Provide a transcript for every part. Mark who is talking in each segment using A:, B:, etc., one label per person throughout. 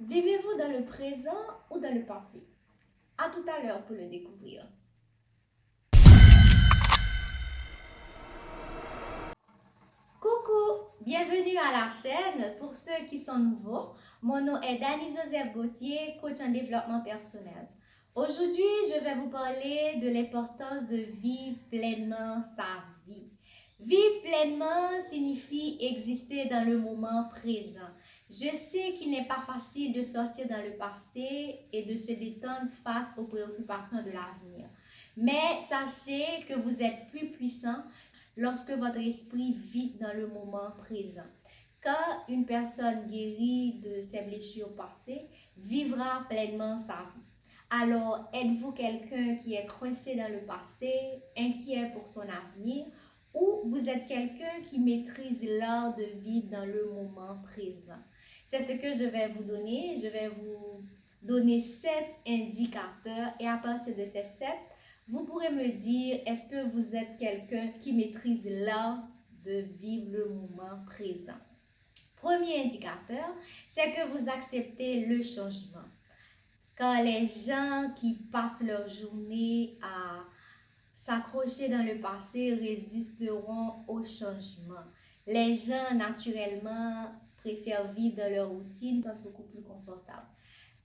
A: Vivez-vous dans le présent ou dans le passé? À tout à l'heure pour le découvrir. Coucou, bienvenue à la chaîne. Pour ceux qui sont nouveaux, mon nom est Dani Joseph Gauthier, coach en développement personnel. Aujourd'hui, je vais vous parler de l'importance de vivre pleinement sa vie. Vivre pleinement signifie exister dans le moment présent. Je sais qu'il n'est pas facile de sortir dans le passé et de se détendre face aux préoccupations de l'avenir. Mais sachez que vous êtes plus puissant lorsque votre esprit vit dans le moment présent. Quand une personne guérie de ses blessures passées vivra pleinement sa vie. Alors, êtes-vous quelqu'un qui est coincé dans le passé, inquiet pour son avenir, ou vous êtes quelqu'un qui maîtrise l'art de vivre dans le moment présent? C'est ce que je vais vous donner. Je vais vous donner 7 indicateurs et à partir de ces 7, vous pourrez me dire, est-ce que vous êtes quelqu'un qui maîtrise l'art de vivre le moment présent? Premier indicateur, c'est que vous acceptez le changement. Car les gens qui passent leur journée à s'accrocher dans le passé résisteront au changement. Les gens, naturellement, préfèrent vivre dans leur routine, sont beaucoup plus confortables.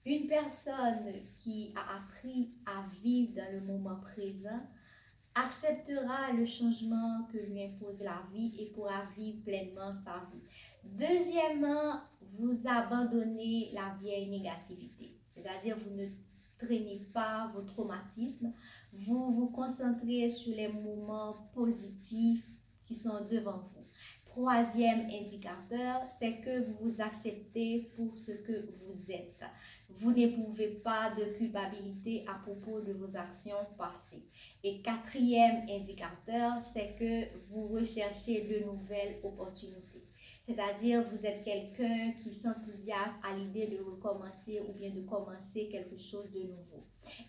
A: Une personne qui a appris à vivre dans le moment présent acceptera le changement que lui impose la vie et pourra vivre pleinement sa vie. Deuxièmement, vous abandonnez la vieille négativité, c'est-à-dire vous ne traînez pas vos traumatismes, vous vous concentrez sur les moments positifs qui sont devant vous. Troisième indicateur, c'est que vous vous acceptez pour ce que vous êtes. Vous n'éprouvez pas de culpabilité à propos de vos actions passées. Et quatrième indicateur, c'est que vous recherchez de nouvelles opportunités. C'est-à-dire, vous êtes quelqu'un qui s'enthousiasme à l'idée de recommencer ou bien de commencer quelque chose de nouveau.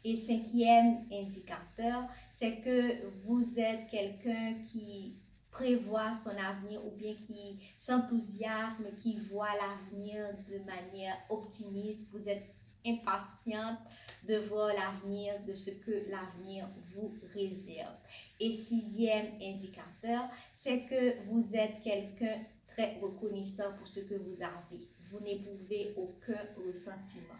A: Et cinquième indicateur, c'est que vous êtes quelqu'un qui prévoit son avenir ou bien qui s'enthousiasme, qui voit l'avenir de manière optimiste. Vous êtes impatiente de voir l'avenir, de ce que l'avenir vous réserve. Et sixième indicateur, c'est que vous êtes quelqu'un très reconnaissant pour ce que vous avez. Vous n'éprouvez aucun ressentiment.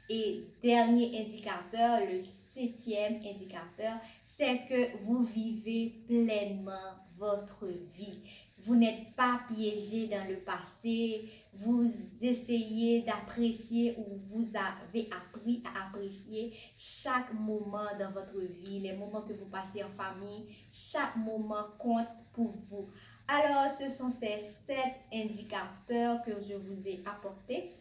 A: Et dernier indicateur, le septième indicateur, c'est que vous vivez pleinement votre vie. Vous n'êtes pas piégé dans le passé, vous essayez d'apprécier ou vous avez appris à apprécier chaque moment dans votre vie, les moments que vous passez en famille, chaque moment compte pour vous. Alors, ce sont ces 7 indicateurs que je vous ai apportés.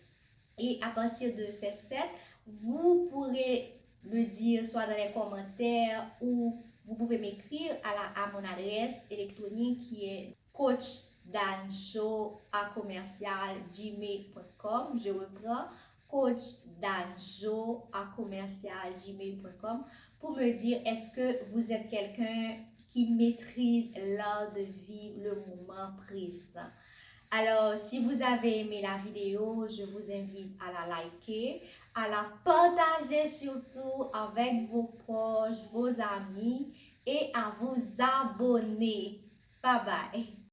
A: Et à partir de ces 7, vous pourrez le dire soit dans les commentaires ou vous pouvez m'écrire à mon adresse électronique qui est coachdanjo@gmail.com. Je reprends coachdanjo@gmail.com pour me dire est-ce que vous êtes quelqu'un qui maîtrise l'art de vivre le moment présent. Alors, si vous avez aimé la vidéo, je vous invite à la liker, à la partager surtout avec vos proches, vos amis et à vous abonner. Bye bye.